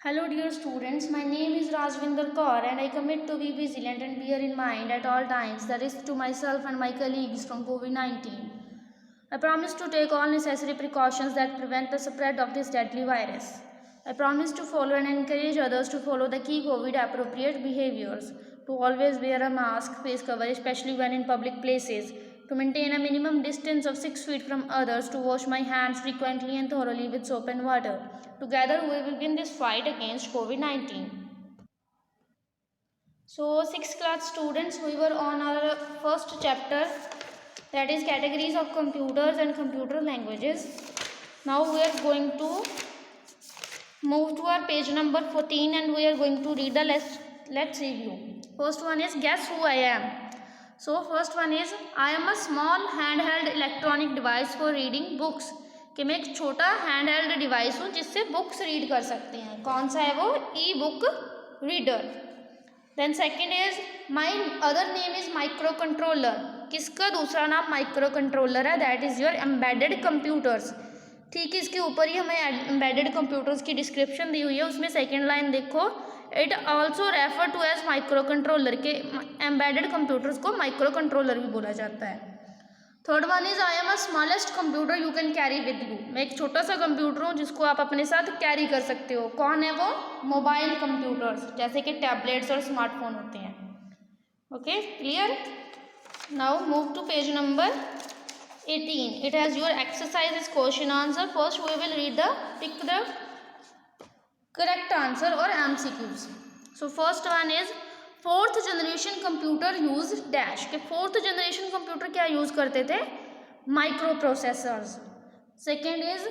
Hello dear students, my name is Rajvinder Kaur and I commit to be vigilant and bear in mind at all times the risk to myself and my colleagues from COVID-19. I promise to take all necessary precautions that prevent the spread of this deadly virus. I promise to follow and encourage others to follow the key COVID appropriate behaviors, to always wear a mask, face cover, especially when in public places, to maintain a minimum distance of 6 feet from others, to wash my hands frequently and thoroughly with soap and water. Together we will win this fight against COVID-19. So 6th class students, we were on our first chapter, that is categories of computers and computer languages. Now we are going to move to our page number 14 and we are going to read the let's review. First one is guess who I am. So first one is I am a small handheld electronic device for reading books. कि मैं एक छोटा hand held device हूँ जिससे books read कर सकते हैं. कौन सा है वो? E book reader. Then second is my other name is micro controller. किसका दूसरा नाम माइक्रो कंट्रोलर है? That is your embedded computers. ठीक है, इसके ऊपर ही हमें एम्बेडेड कंप्यूटर्स की डिस्क्रिप्शन दी हुई है. उसमें सेकेंड लाइन देखो, it also refer to as micro controller. के एम्बेडेड कंप्यूटर्स को माइक्रो कंट्रोलर भी बोला जाता है. Third one is I am a smallest computer you can carry with you. मैं एक छोटा सा कंप्यूटर हूँ जिसको आप अपने साथ कैरी कर सकते हो. कौन है वो? मोबाइल कंप्यूटर्स, जैसे कि टैबलेट्स और स्मार्टफोन होते हैं. Okay, clear. Now move to page number 18. It has your exercises, question answer. First we will read the pick the correct answer or MCQs. So first one is fourth generation computer use dash. के fourth generation computer क्या use करते थे? Micro processors. Second is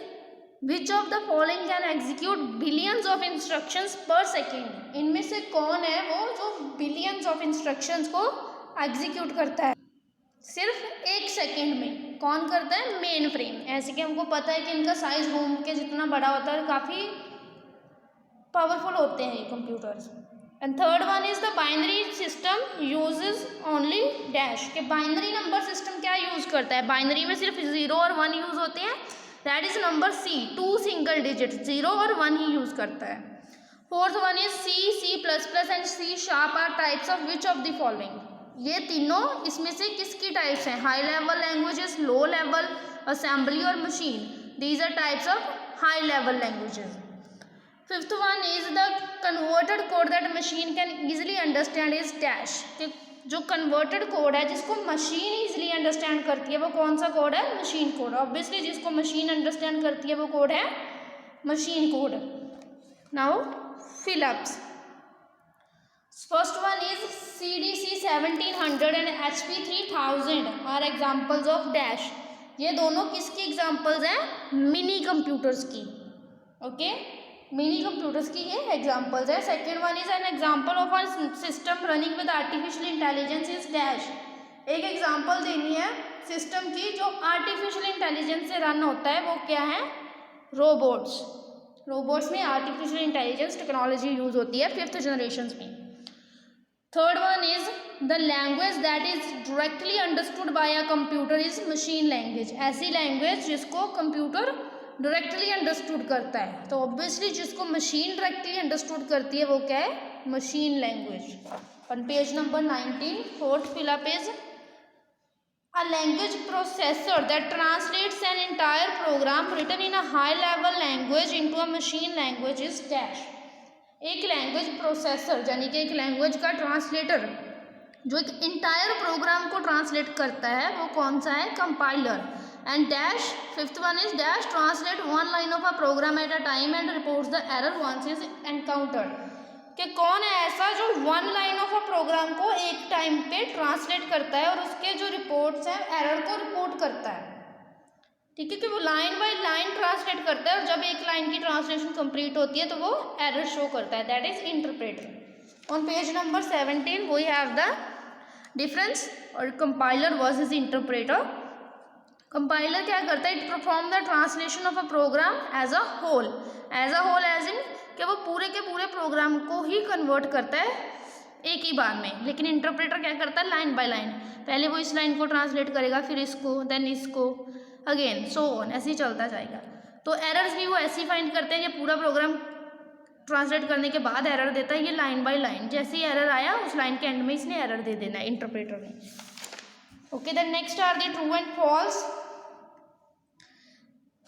which of the following can execute billions of instructions पर second. इनमें से कौन है वो जो बिलियंस ऑफ इंस्ट्रक्शंस को एग्जीक्यूट करता है सिर्फ एक सेकेंड में? कौन करता है? Main frame. ऐसे कि हमको पता है कि इनका साइज रूम के जितना बड़ा होता है, काफ़ी पावरफुल होते हैं ये computers. And third one is the binary system uses only dash. के बाइनरी नंबर सिस्टम क्या यूज करता है? बाइनरी में सिर्फ 0 और 1 यूज होते हैं. That is number C. 2 single digit, 0 और 1 ही यूज करता है. Fourth one is C, C++ and C# are types of which of the following. ये तीनों इसमें से किसकी टाइप्स हैं? High level languages, low level, assembly और machine. These are types of high level languages. Fifth one is the converted code that machine can easily understand is dash. जो converted code है जिसको मशीन ईजिली अंडरस्टैंड करती है वो कौन सा code है? Machine code. ऑब्वियसली जिसको मशीन अंडरस्टैंड करती है वो कोड है machine code. Now fill ups. First one is CDC 1700 and HP 3000 are examples of dash. ये दोनों किसकी एग्जाम्पल्स हैं? मिनी कंप्यूटर्स की. ओके, मिनी कंप्यूटर्स की ये एग्जाम्पल्स है. Second one is an example of a system running with artificial intelligence is dash. एक एग्जाम्पल देनी है सिस्टम की जो आर्टिफिशियल इंटेलिजेंस से रन होता है. वो क्या है? रोबोट्स. रोबोट्स में आर्टिफिशियल इंटेलिजेंस टेक्नोलॉजी यूज होती है फिफ्थ जनरेशन में. Third one is the language that is directly understood by a computer is machine language. ऐसी लैंग्वेज जिसको कंप्यूटर डायरेक्टली अंडरस्टूड करता है. तो ऑब्वियसली जिसको मशीन डायरेक्टली अंडरस्टूड करती है वो क्या है? Machine language. On page number 19 fourth fill up is a language processor that translates an entire program written in a high level language into a machine language is dash. एक language processor यानी कि एक language का translator जो एक entire programme को translate करता है वो कौन सा है? Compiler. And dash fifth one is dash translate one line of a program at a time and reports the error once is encountered. कि कौन है ऐसा जो one line of a program को एक टाइम पे ट्रांसलेट करता है और उसके जो रिपोर्ट्स हैं एरर को रिपोर्ट करता है. ठीक है, कि वो लाइन बाय लाइन ट्रांसलेट करता है और जब एक लाइन की ट्रांसलेशन कंप्लीट होती है तो वो एरर शो करता है. That is interpreter. On page number 17 we have the difference और कंपाइलर वर्सेस इंटरप्रेटर. कंपाइलर क्या करता है? It perform the translation of a program as a whole. As a whole as in कि वो पूरे के पूरे प्रोग्राम को ही कन्वर्ट करता है एक ही बार में. लेकिन इंटरप्रेटर क्या करता है? Line by line. पहले वो इस लाइन को ट्रांसलेट करेगा, फिर इसको, देन इसको, अगेन सो ऑन, ऐसे ही चलता जाएगा. तो एरर्स भी वो ऐसे ही फाइंड करते हैं कि पूरा प्रोग्राम ट्रांसलेट करने के बाद एरर देता है, ये लाइन बाय लाइन, जैसे ही एरर आया उस लाइन के एंड में इसने एरर दे देना है इंटरप्रेटर ने। Okay, then next are the true and false.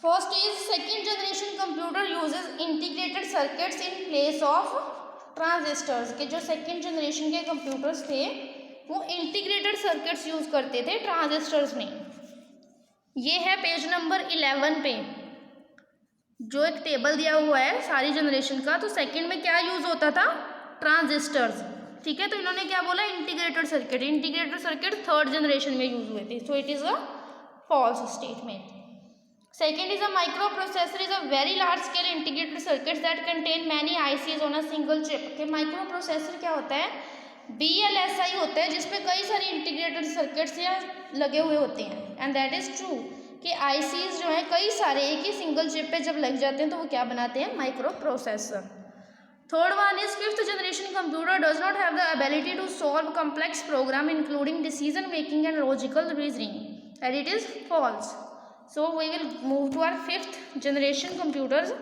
First is second generation computer uses integrated circuits in place of transistors, के जो सेकेंड जनरेशन के कंप्यूटर्स थे वो इंटीग्रेटेड सर्किट्स यूज करते थे ट्रांजिस्टर्स में। ये है पेज नंबर 11 पे जो एक टेबल दिया हुआ है सारी जनरेशन का। तो सेकंड में क्या यूज होता था, ट्रांजिस्टर्स, ठीक है। तो इन्होंने क्या बोला, integrated circuit. Integrated circuit third generation में यूज हुए थे, so it is a false statement. Second is a micro processor is a very large scale integrated circuits that contain many ICs on a single chip. के micro processor क्या होता है, VLSI होता है जिसमें कई सारी इंटीग्रेटेड सर्किट्स या लगे हुए होते हैं, एंड दैट इज ट्रू कि आईसीज जो है कई सारे एक ही सिंगल चिप पे जब लग जाते हैं तो वो क्या बनाते हैं, micro processor. Third one is fifth generation computer does not have the ability to solve complex program including decision making and logical reasoning, and it is false. So we will move to our fifth generation computers.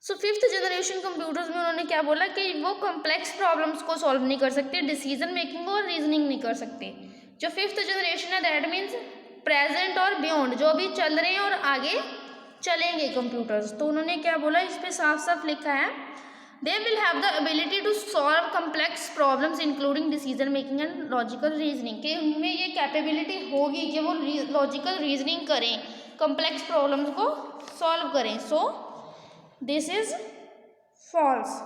सो fifth generation computers में उन्होंने क्या बोला कि वो complex problems को solve नहीं कर सकते, डिसीजन मेकिंग और रीजनिंग नहीं कर सकते। जो फिफ्थ जनरेशन है दैट मीन्स प्रेजेंट और बियॉन्ड, जो भी चल रहे हैं और आगे चलेंगे कंप्यूटर्स। तो उन्होंने क्या बोला, इस पर साफ साफ लिखा है, they will have the ability to solve complex problems including decision making and logical reasoning, कि उनमें ये कैपेबिलिटी होगी कि वो लॉजिकल रीजनिंग करें, कॉम्प्लेक्स प्रॉब्लम्स को सॉल्व करें। So this is false.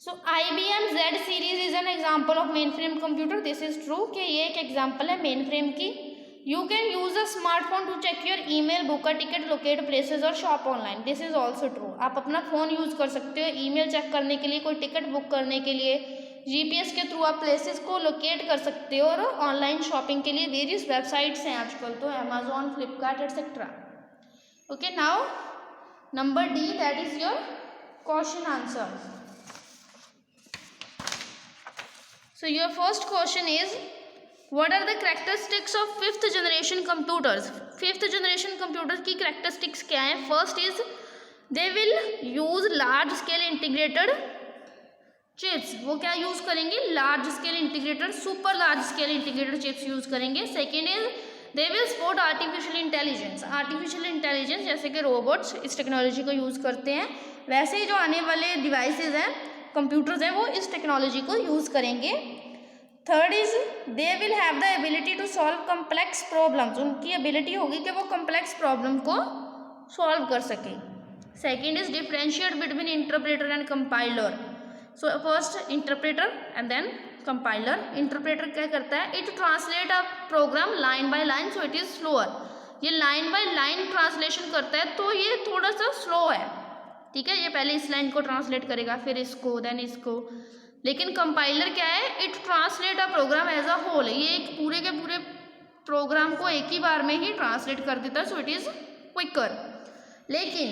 So IBM Z series is an example of mainframe computer, this is true, कि ये एक एग्जाम्पल है मेन फ्रेम की। You can use a smartphone to check your email, book a ticket, locate places और shop online, this is also true. आप अपना phone use कर सकते हो ईमेल चेक करने के लिए, कोई टिकट बुक करने के लिए, GPS के थ्रू आप प्लेसेस को लोकेट कर सकते हो, और ऑनलाइन शॉपिंग के लिए वेरियस वेबसाइट्स हैं आजकल, तो Amazon, Flipkart etcetera. Okay, now number D, that is your question answer. So your first question is, what are the characteristics of fifth generation computers? Fifth generation computers की characteristics क्या हैं? First is they will use large scale integrated chips. वो क्या use करेंगे, large scale integrated, super large scale integrated chips use करेंगे। Second is they will support artificial intelligence. Artificial intelligence जैसे कि robots इस टेक्नोलॉजी को यूज करते हैं, वैसे ही जो आने वाले डिवाइसेज हैं, कंप्यूटर्स हैं, वो इस टेक्नोलॉजी को यूज़ करेंगे। Third is they will have the ability to solve complex problems, उनकी एबिलिटी होगी कि वो कॉम्प्लेक्स प्रॉब्लम को सॉल्व कर सकें। Second is differentiate between interpreter and compiler. So first interpreter and then compiler. Interpreter क्या करता है, it translate a program line by line, so it is slower. ये लाइन बाय लाइन ट्रांसलेशन करता है तो ये थोड़ा सा स्लो है, ठीक है। ये पहले इस लाइन को ट्रांसलेट करेगा, फिर इसको, देन इसको। लेकिन कंपाइलर क्या है, it translate a program as a whole, ये एक पूरे के पूरे प्रोग्राम को एक ही बार में ही ट्रांसलेट कर देता है, सो इट इज क्विकर। लेकिन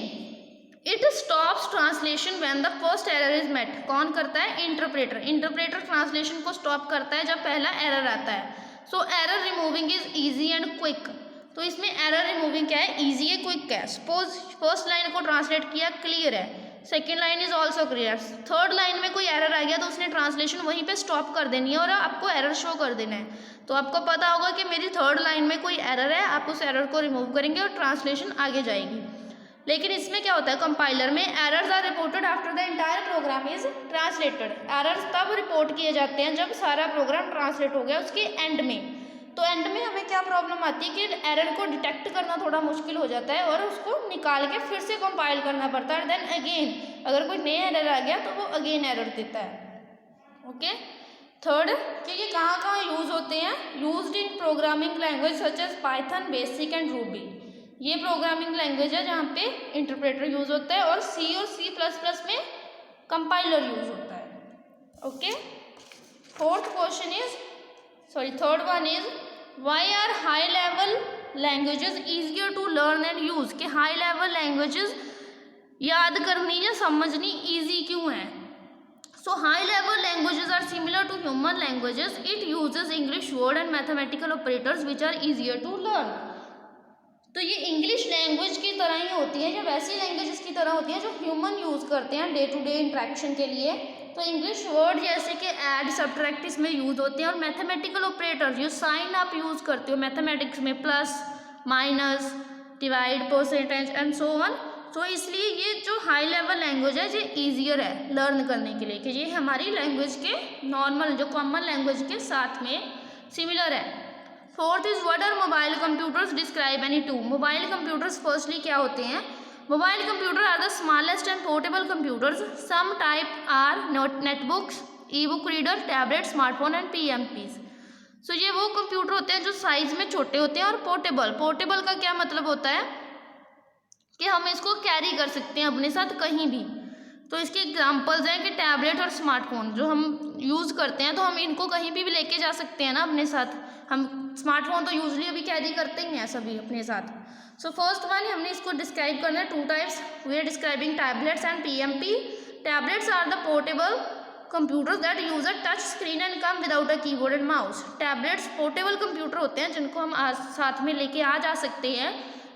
it stops translation when the first error is met. कौन करता है, इंटरप्रेटर। इंटरप्रेटर ट्रांसलेशन को स्टॉप करता है जब पहला एरर आता है। So error removing is easy and quick. तो इसमें एरर रिमूविंग क्या है, ईजी है, क्विक है। सपोज फर्स्ट लाइन को ट्रांसलेट किया, क्लियर है, second line is also clear, third line में कोई एरर आ गया तो उसने ट्रांसलेशन वहीं पे स्टॉप कर देनी है और आपको एरर शो कर देना है। तो आपको पता होगा कि मेरी थर्ड लाइन में कोई एरर है, आप उस एरर को रिमूव करेंगे और ट्रांसलेशन आगे जाएगी। लेकिन इसमें क्या होता है, कंपाइलर में errors are reported after the entire program is translated. Errors तब रिपोर्ट किए जाते हैं जब सारा प्रोग्राम ट्रांसलेट हो गया उसके एंड में। तो एंड में हमें क्या प्रॉब्लम आती है कि एरर को डिटेक्ट करना थोड़ा मुश्किल हो जाता है और उसको निकाल के फिर से कंपाइल करना पड़ता है। देन अगेन अगर कोई नया एरर आ गया तो वो अगेन एरर देता है। ओके, थर्ड कि ये कहाँ यूज़ होते हैं, used in programming language such as Python, BASIC and Ruby. ये प्रोग्रामिंग लैंग्वेज है जहाँ पे इंटरप्रेटर यूज़ होता है, और C और C++ में कंपाइलर यूज़ होता है। Okay, third one is why are high level languages easier to learn and use. के हाई लेवल लैंग्वेजेस याद करनी या समझनी ईजी क्यों है। So high level languages are similar to human languages, it uses English word and mathematical operators which are easier to learn. तो ये English language की तरह ही होती है, या वैसी लैंग्वेज की तरह होती है जो ह्यूमन यूज़ करते हैं डे टू डे इंट्रैक्शन के लिए। तो इंग्लिश वर्ड जैसे कि ऐड, सब्ट्रैक्ट इसमें यूज़ होते हैं, और मैथमेटिकल ऑपरेटर्स जो साइन आप यूज़ करते हो मैथमेटिक्स में, plus, minus, divide, percentage and so on. तो इसलिए ये जो हाई लेवल लैंग्वेज है ये ईजियर है लर्न करने के लिए, कि ये हमारी लैंग्वेज के नॉर्मल जो कॉमन लैंग्वेज के साथ में सिमिलर है। Fourth is what are mobile computers, describe any two. Mobile computers firstly क्या होते हैं? Mobile computer are the smallest and portable computers. Some type are netbooks, E book reader, tablet, smartphone and PMPs। सो ये वो computer होते हैं जो size में छोटे होते हैं, और पोर्टेबल। पोर्टेबल का क्या मतलब होता है कि हम इसको कैरी कर सकते हैं अपने साथ कहीं भी। तो इसके एग्जांपल्स हैं कि टैबलेट और स्मार्टफोन जो हम यूज़ करते हैं, तो हम इनको कहीं भी लेके जा सकते हैं ना अपने साथ। हम स्मार्टफोन तो यूजली अभी कैरी करते ही हैं सभी अपने साथ। सो फर्स्ट वन हमने इसको डिस्क्राइब करना है, two types we are describing tablets and PMP। Tablets are the portable computers that use a touch screen and come without a keyboard and mouse. Tablets portable computer होते हैं जिनको हम साथ में लेके आ जा सकते हैं।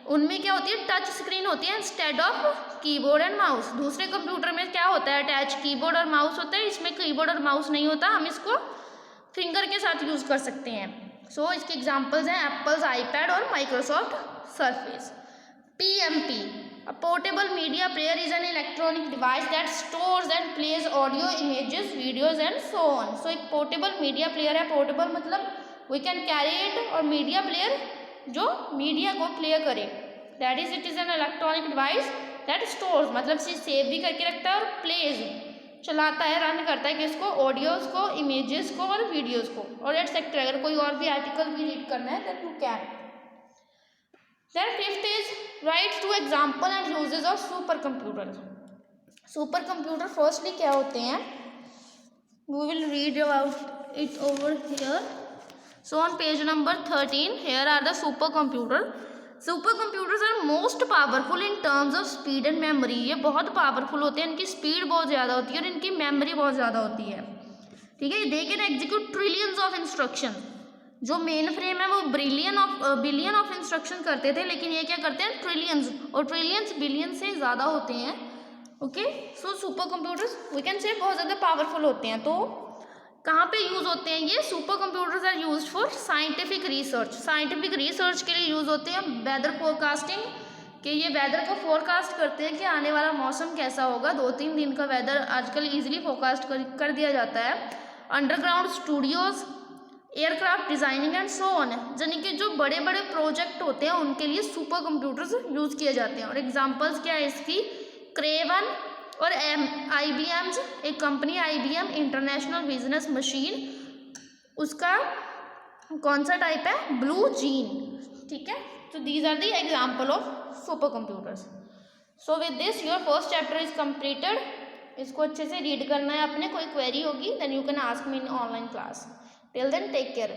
उनमें क्या होती है? टच स्क्रीन होती है instead of keyboard and mouse. दूसरे कंप्यूटर में क्या होता है? अटैच कीबोर्ड और माउस होता है, इसमें कीबोर्ड और माउस नहीं होता, हम इसको फिंगर के साथ यूज़ कर सकते हैं। सो इसके एग्जांपल्स हैं एप्पल्स आईपैड और Microsoft surface. PMP, a portable media player is an electronic device that stores and plays audio, images, videos and so on. So एक portable media player है, portable मतलब we can carry it, और media player जो media को play करे, that is it is an electronic device that stores मतलब save भी करके रखता है, और प्लेज चलाता है, रन करता है किसको? ऑडियोज़ को, इमेजेस को और वीडियोज़ को, और एटसेट्रा। अगर कोई और भी आर्टिकल भी रीड करना है that you can. Then fifth is write two example and usages of supercomputer. Supercomputer firstly क्या होते हैं? We will read about it over here. So on page number 13, here are the supercomputer. Supercomputers are most powerful in terms of speed and memory. ये बहुत powerful होते हैं, इनकी speed बहुत ज़्यादा होती है और इनकी मेमोरी बहुत ज़्यादा होती है, ठीक है। They can execute trillions of instruction. जो मेन फ्रेम है वो बिलियन ऑफ इंस्ट्रक्शन करते थे, लेकिन ये क्या करते हैं? ट्रिलियंस, और ट्रिलियंस बिलियन से ज़्यादा होते हैं, okay. So supercomputers we can say बहुत ज़्यादा पावरफुल होते हैं। तो कहाँ पे यूज़ होते हैं ये? Supercomputers are used for scientific research. Scientific research के लिए यूज़ होते हैं। वेदर फोरकास्टिंग, कि ये वेदर को फोरकास्ट करते हैं कि आने वाला मौसम कैसा होगा। 2-3 दिन का वेदर आजकल इजीली फोरकास्ट कर दिया जाता है। Underground Studios, aircraft designing and so on, यानी कि जो बड़े बड़े प्रोजेक्ट होते हैं उनके लिए सुपर कंप्यूटर्स यूज़ किए जाते हैं। और एग्जाम्पल्स क्या है इसकी? क्रेवन और IBM, एक company IBM international business machine, उसका कौन सा टाइप है? ब्लू जीन, ठीक है। तो these are the example of supercomputers. So with this your first chapter is completed. इसको अच्छे से रीड करना है आपने। कोई क्वेरी होगी then you can ask me in online class. Till then take care.